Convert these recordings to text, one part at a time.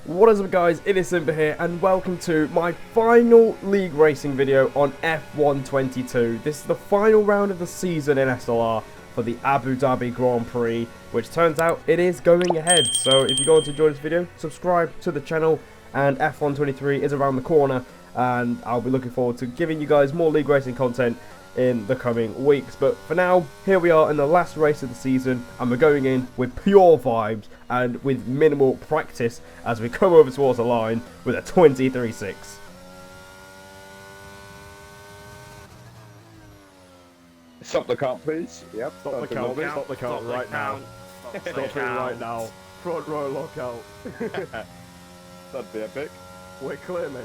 What is up guys, it is Simba here and welcome to my final league racing video on F122. This is the final round of the season in SLR for the Abu Dhabi Grand Prix, which turns out it is going ahead. So if you go on to enjoy this video, subscribe to the channel, and F123 is around the corner and I'll be looking forward to giving you guys more league racing content in the coming weeks. But for now, here we are in the last race of the season and we're going in with pure vibes and with minimal practice as we come over towards the line with a 23.6. Stop the count, please. Yep. Stop the count. Stop the count right now. Stop it right now. Front row lockout. That'd be epic. We're clear, mate.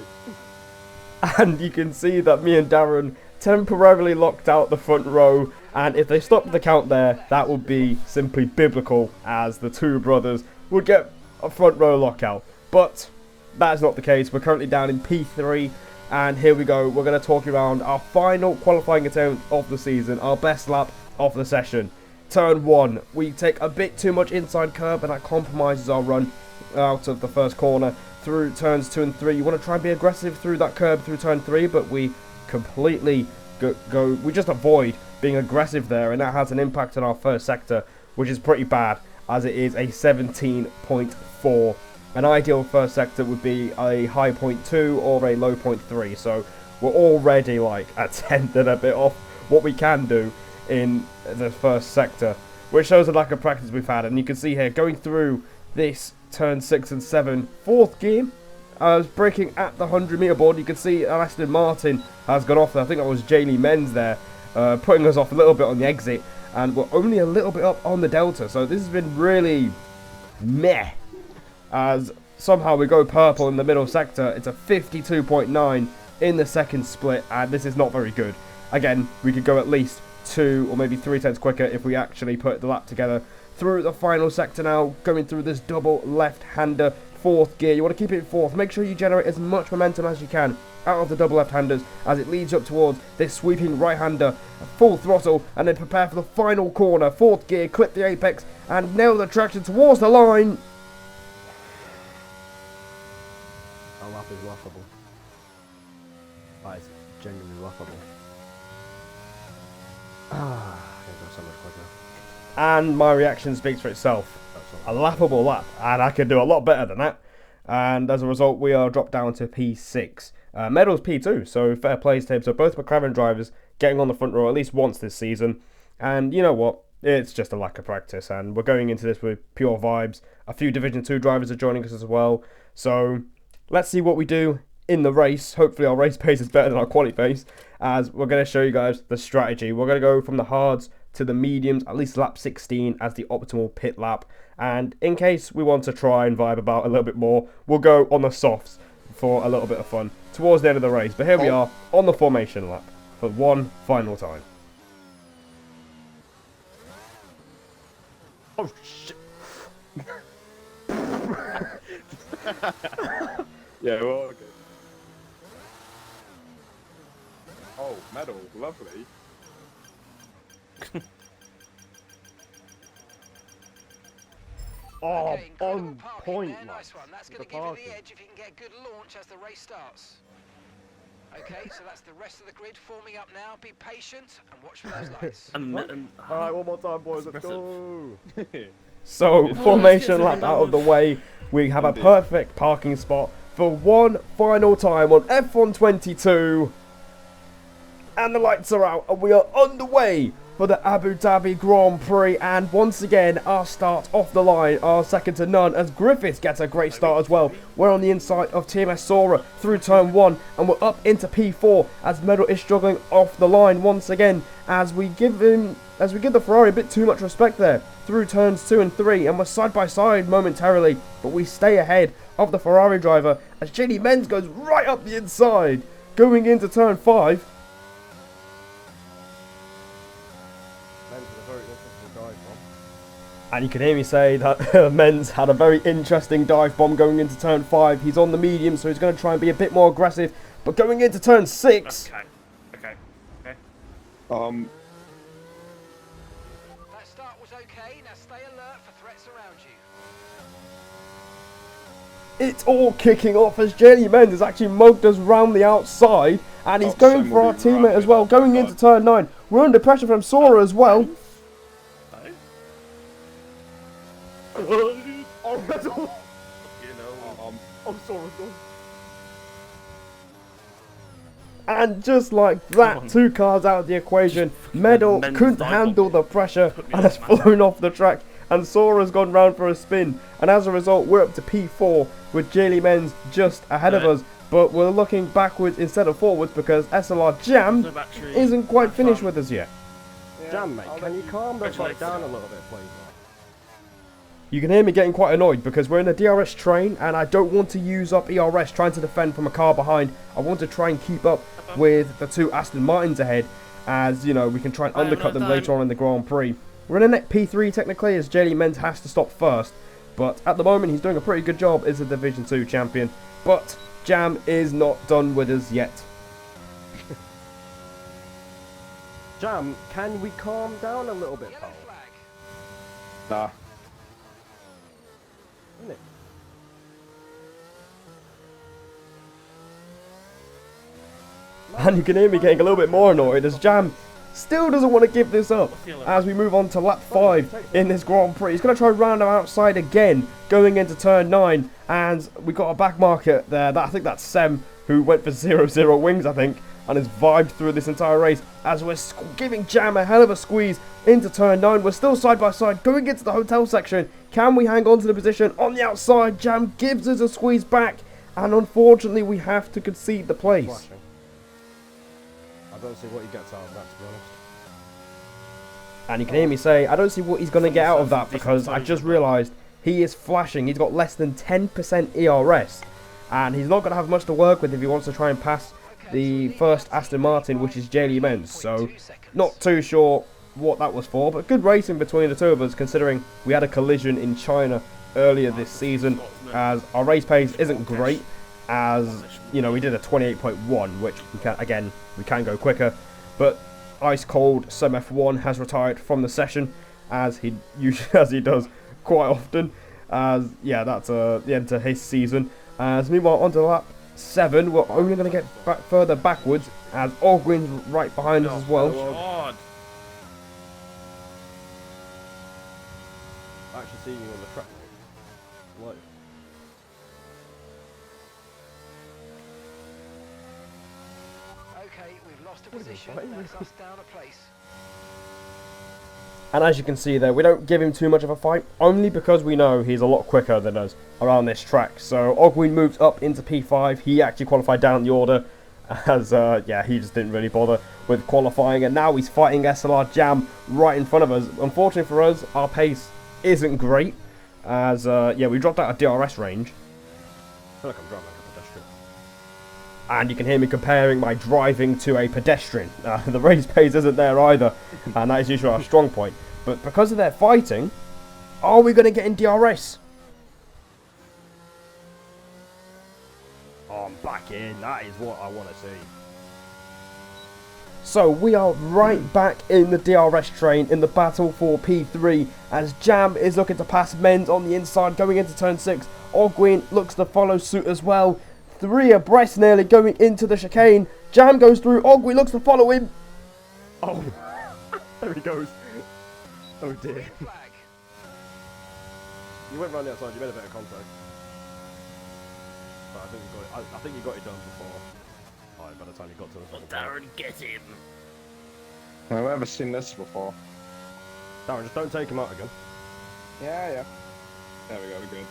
And you can see that me and Darren temporarily locked out the front row, and if they stopped the count there, that would be simply biblical, as the two brothers would get a front row lockout. But that is not the case. We're currently down in P3, and here we go. We're going to talk around our final qualifying attempt of the season, our best lap of the session. Turn 1, we take a bit too much inside curb, and that compromises our run out of the first corner. Through turns 2 and 3, you want to try and be aggressive through that curb through turn 3, but we completely we just avoid being aggressive there, and that has an impact on our first sector, which is pretty bad, as it is a 17.4. An ideal first sector would be a high 0.2 or a low 0.3, so we're already like a tenth and a bit off what we can do in the first sector, which shows the lack of practice we've had. And you can see here, going through this turn 6 and 7, fourth gear, I was braking at the 100-meter board. You can see Aston Martin has gone off there. I think that was Jaylee Menz there, putting us off a little bit on the exit, and we're only a little bit up on the delta. So this has been really meh, as somehow we go purple in the middle sector. It's a 52.9 in the second split, and this is not very good. Again, we could go at least 2 or maybe 3 tenths quicker if we actually put the lap together. Through the final sector now, going through this double left-hander, fourth gear. You want to keep it in fourth. Make sure you generate as much momentum as you can out of the double left-handers as it leads up towards this sweeping right-hander. Full throttle, and then prepare for the final corner. Fourth gear, clip the apex, and nail the traction towards the line. Our lap is laughable. That is genuinely laughable. I can go so much quicker. And my reaction speaks for itself. A lappable lap, and I could do a lot better than that. And as a result, we are dropped down to P6. Medals P2, so fair play to him. So both McLaren drivers getting on the front row at least once this season. And you know what? It's just a lack of practice, and we're going into this with pure vibes. A few Division 2 drivers are joining us as well. So let's see what we do in the race. Hopefully our race pace is better than our quali pace, as we're going to show you guys the strategy. We're going to go from the hards to the mediums, at least lap 16 as the optimal pit lap. And in case we want to try and vibe about a little bit more, we'll go on the softs for a little bit of fun towards the end of the race. But here we are on the formation lap for one final time. Oh shit! Yeah, well, okay. Oh, medal, lovely. Oh, Okay, incredible on parking point, there, lad. nice one. That's going The to give you parking. the edge if you can get a good launch as the race starts. Okay, so that's the rest of the grid forming up now. Be patient and watch for those lights. Alright, one more time, boys. Let's go. So, formation lap out of the way. We have a perfect parking spot for one final time on F122. And the lights are out, and we are underway for the Abu Dhabi Grand Prix. And once again, our start off the line are second to none, as Griffiths gets a great start as well. We're on the inside of TMS Sora through turn 1, and we're up into P4 as Medal is struggling off the line once again, as we give the Ferrari a bit too much respect there through turns 2 and 3, and we're side by side momentarily, but we stay ahead of the Ferrari driver as Jaylee Menz goes right up the inside. Going into turn 5, and you can hear me say that Men's had a very interesting dive bomb going into turn 5. He's on the medium, so he's going to try and be a bit more aggressive. But going into turn 6... Okay. That start was okay. Now stay alert for threats around you. it's all kicking off as JD Menz has actually mugged us round the outside, and he's going Sam for our will be right teammate as well, with going that. into turn 9. We're under pressure from Sora as well. No. Oh, Medal! You know. I'm sorry, no. And just like that, 2 cars out of the equation. Medal Menz couldn't dive handle bomb the pressure Put me and on, has man. flown off the track. And Sora's gone round for a spin. And as a result, we're up to P4 with JD Menz just ahead of Right. us. But we're looking backwards instead of forwards because SLR Jam No battery. isn't quite Have finished fun. with us yet. Yeah, Jam, mate, I'll can let you calm the fuck Congratulations. down a little bit, please? You can hear me getting quite annoyed because we're in a DRS train and I don't want to use up ERS trying to defend from a car behind. I want to try and keep up with the 2 Aston Martins ahead, as you know, we can try and Time, undercut them time. later on in the Grand Prix. We're in a net P3 technically, as JD Menz has to stop first, but at the moment he's doing a pretty good job as a Division 2 champion. But Jam is not done with us yet. Jam, can we calm down a little bit, Yellow pal? flag. Nah. Isn't it? And you can hear me getting a little bit more annoyed as Jam still doesn't want to give this up. As we move on to lap 5 in this Grand Prix, he's going to try round him outside again, going into turn 9, and we got a back market there. I think that's Sem, who went for 0-0 wings, I think, and has vibed through this entire race. As we're giving Jam a hell of a squeeze into turn 9, we're still side by side, going into the hotel section. Can we hang on to the position on the outside? Jam gives us a squeeze back, and unfortunately we have to concede the place. Flashing. I don't see what he gets out of that, to be honest. And you can hear me say, I don't see what he's going to get out of that because I just realised he is flashing. He's got less than 10% ERS. And he's not going to have much to work with if he wants to try and pass the first Aston Martin, which is JD Menz. So, not too sure what that was for, but good racing between the 2 of us considering we had a collision in China earlier this season, as our race pace isn't great, as, you know, we did a 28.1, which we can, again, we can go quicker, but ice cold Sem F1 has retired from the session, as he usually as he does quite often, as yeah, that's the end to his season. As meanwhile, onto lap 7, we're only going to get back further backwards, as Ogwin's right behind us as well. God. I actually seeing you on the track. What? Okay, we've lost a What is it, position. fighting? That's us down a place. And as you can see there, we don't give him too much of a fight, only because we know he's a lot quicker than us around this track. So Ogwin moves up into P5. He actually qualified down the order, as yeah, he just didn't really bother with qualifying. And now he's fighting SLR Jam right in front of us. Unfortunately for us, our pace isn't great, as yeah, we dropped out of DRS range. I feel like I'm driving like a pedestrian. And you can hear me comparing my driving to a pedestrian. The race pace isn't there either, and that is usually our strong point. But because of their fighting, are we going to get in DRS? Oh, I'm back in. That is what I want to see. So we are right back in the DRS train in the battle for P3, as Jam is looking to pass Menz on the inside going into turn 6. Ogwin looks to follow suit as well. 3 abreast nearly going into the chicane. Jam goes through, Ogwin looks to follow him. Oh, there he goes. Oh dear. Green flag. You went round the outside. You made a bit of contact. But I think you got it. I think you got it done before. Oh, by the time you got to the Well, second part. Darren, get him. I've never seen this before. Darren, just don't take him out again. Yeah. There we go, we're good.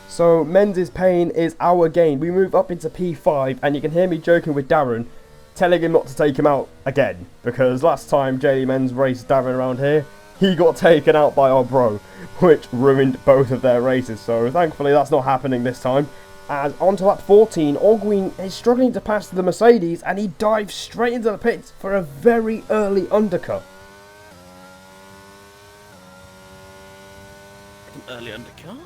So Menz's pain is our gain. We move up into P5, and you can hear me joking with Darren, telling him not to take him out again, because last time JD Menz raced Darren around here, he got taken out by our bro, which ruined both of their races. So thankfully that's not happening this time. As on to lap 14, Ogwin is struggling to pass the Mercedes, and he dives straight into the pits for a very early undercut. An early undercut.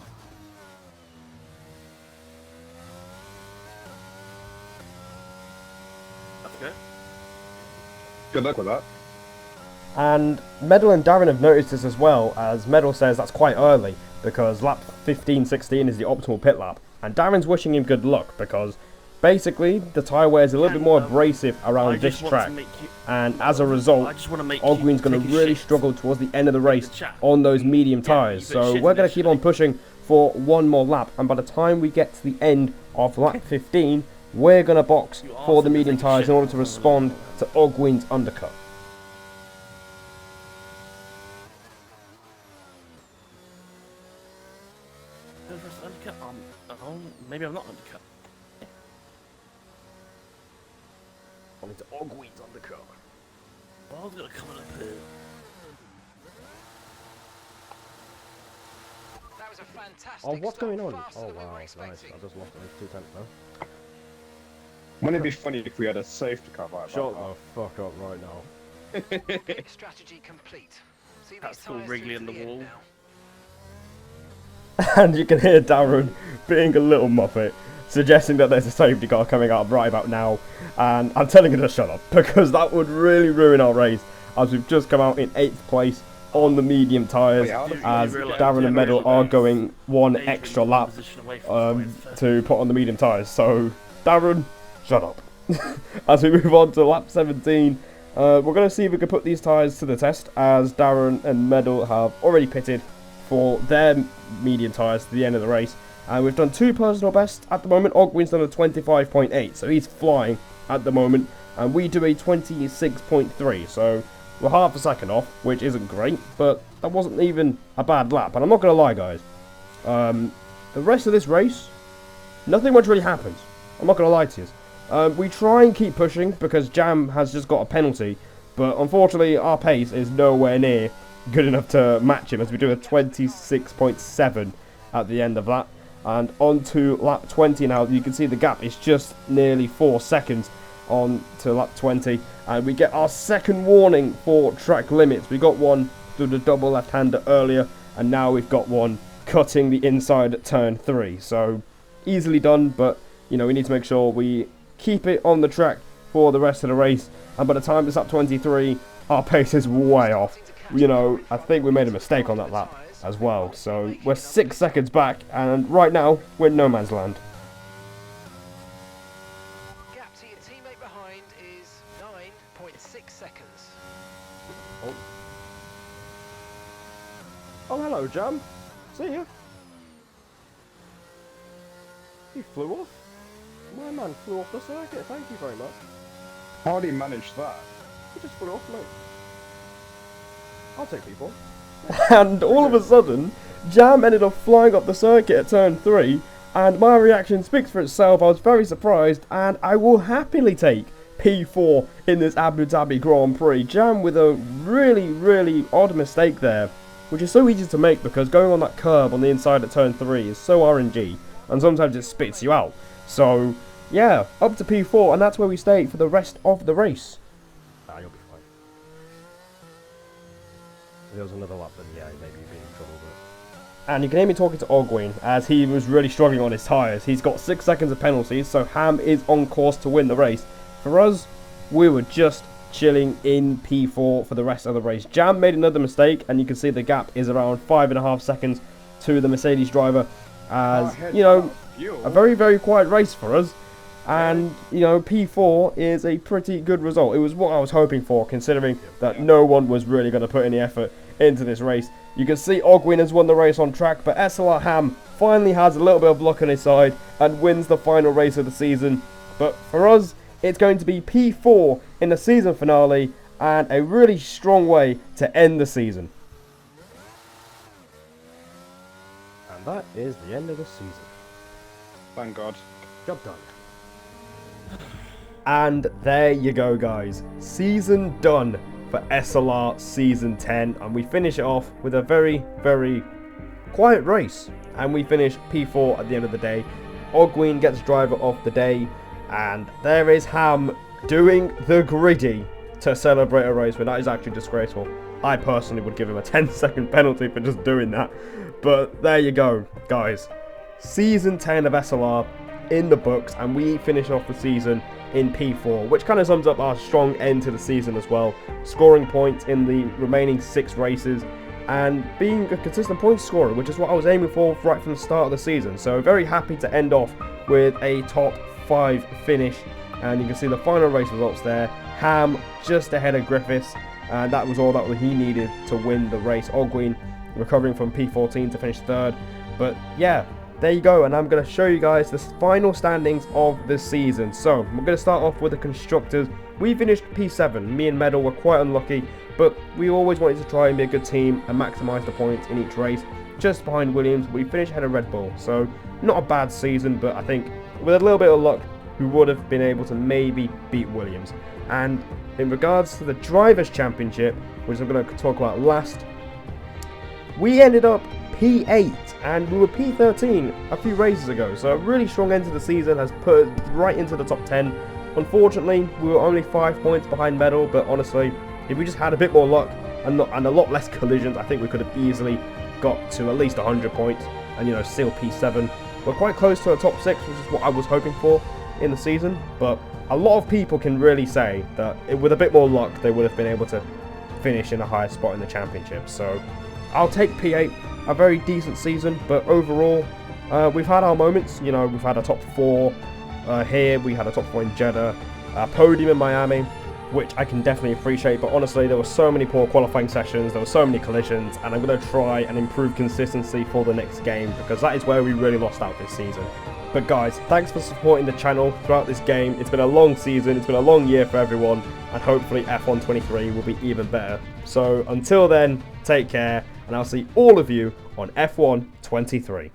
That's good. Good luck with that. And Medal and Darren have noticed this as well, as Medal says that's quite early, because lap 15-16 is the optimal pit lap. And Darren's wishing him good luck because basically the tyre wear is a little bit more abrasive around this track. And as a result, Ogween's going to really struggle towards the end of the race on those medium tyres. So we're going to keep on pushing for one more lap. And by the time we get to the end of lap 15, we're going to box for the medium tyres in order to respond to Ogween's undercut. Maybe I'm not undercut. On into Ogween's undercut. Well, I was gonna come up here. That was a fantastic Oh, what's going on? faster Oh than we wow, were nice. expecting. I just lost those 2 tenths now. Wouldn't it be funny if we had a safety car like Shut that? the fuck up right now. Pit strategy complete. See these That's called tyres Wrigley through in to the end wall. now. And you can hear Darren being a little muppet, suggesting that there's a safety car coming up right about now. And I'm telling him to shut up, because that would really ruin our race, as we've just come out in 8th place on the medium tyres, as Darren and Medal are going one extra lap to put on the medium tyres. So, Darren, shut up. As we move on to lap 17, we're going to see if we can put these tyres to the test, as Darren and Medal have already pitted for their medium tyres to the end of the race. And we've done 2 personal bests at the moment. Ogween's done a 25.8, so he's flying at the moment. And we do a 26.3, so we're half a second off, which isn't great, but that wasn't even a bad lap. And I'm not going to lie, guys. The rest of this race, nothing much really happens. I'm not going to lie to you. We try and keep pushing because Jam has just got a penalty, but unfortunately our pace is nowhere near good enough to match him, as we do a 26.7 at the end of that. And on to lap 20 now. You can see the gap is just nearly 4 seconds on to lap 20, and we get our second warning for track limits. We got one through the double left-hander earlier, and now we've got one cutting the inside at turn 3. So easily done, but you know, we need to make sure we keep it on the track for the rest of the race. And by the time it's lap 23, our pace is way off. You know, I think we made a mistake on that lap as well. So we're 6 seconds back, and right now we're in no man's land. Gap to your teammate behind is 9.6 seconds. Oh, hello, Jam. See ya. He flew off. My man flew off the circuit. Thank you very much. How do you manage that? He just flew off, mate. I'll take people. And all of a sudden, Jam ended up flying up the circuit at turn 3, and my reaction speaks for itself. I was very surprised, and I will happily take P4 in this Abu Dhabi Grand Prix. Jam with a really odd mistake there, which is so easy to make because going on that curb on the inside at turn 3 is so RNG, and sometimes it spits you out. So yeah, up to P4, and that's where we stay for the rest of the race. Ah, you'll be fine. If there was another lap, then yeah, maybe you'd be in trouble, but... And you can hear me talking to Ogween as he was really struggling on his tyres. He's got 6 seconds of penalties, so Ham is on course to win the race. For us, we were just chilling in P4 for the rest of the race. Jam made another mistake, and you can see the gap is around 5.5 seconds to the Mercedes driver. As, you know, a very quiet race for us. And, you know, P4 is a pretty good result. It was what I was hoping for, considering that no one was really going to put any effort into this race. You can see Ogween has won the race on track, but SLR Ham finally has a little bit of luck on his side and wins the final race of the season. But for us, it's going to be P4 in the season finale, and a really strong way to end the season. And that is the end of the season. Thank God. Job done. And there you go, guys. Season done for SLR Season 10. And we finish it off with a very quiet race. And we finish P4 at the end of the day. Ogween gets driver of the day. And there is Ham doing the griddy to celebrate a race win. That is actually disgraceful. I personally would give him a 10-second penalty for just doing that. But there you go, guys. Season 10 of SLR in the books, and we finish off the season in P4, which kind of sums up our strong end to the season as well. Scoring points in the remaining 6 races, and being a consistent point scorer, which is what I was aiming for right from the start of the season. So very happy to end off with a top 5 finish, and you can see the final race results there. Ham just ahead of Griffiths, and that was all that he needed to win the race. Ogwin recovering from P14 to finish 3rd. But yeah, there you go, and I'm going to show you guys the final standings of this season. So we're going to start off with the constructors. We finished P7. Me and Medal were quite unlucky, but we always wanted to try and be a good team and maximise the points in each race. Just behind Williams, we finished ahead of Red Bull, so not a bad season, but I think with a little bit of luck, we would have been able to maybe beat Williams. And in regards to the Drivers' Championship, which I'm going to talk about last, we ended up P8 and we were P13 a few races ago, so a really strong end to the season has put us right into the top 10. Unfortunately, we were only 5 points behind Medal, but honestly, if we just had a bit more luck and a lot less collisions, I think we could have easily got to at least 100 points and, you know, seal P7. We're quite close to the top 6, which is what I was hoping for in the season, but a lot of people can really say that with a bit more luck they would have been able to finish in a higher spot in the championship. So I'll take P8, a very decent season, but overall we've had our moments. You know, we've had a top 4 here, we had a top 4 in Jeddah, a podium in Miami, which I can definitely appreciate, but honestly there were so many poor qualifying sessions, there were so many collisions, and I'm going to try and improve consistency for the next game, because that is where we really lost out this season. But guys, thanks for supporting the channel throughout this game. It's been a long season, it's been a long year for everyone, and hopefully F1 23 will be even better. So until then, take care, and I'll see all of you on F1 23.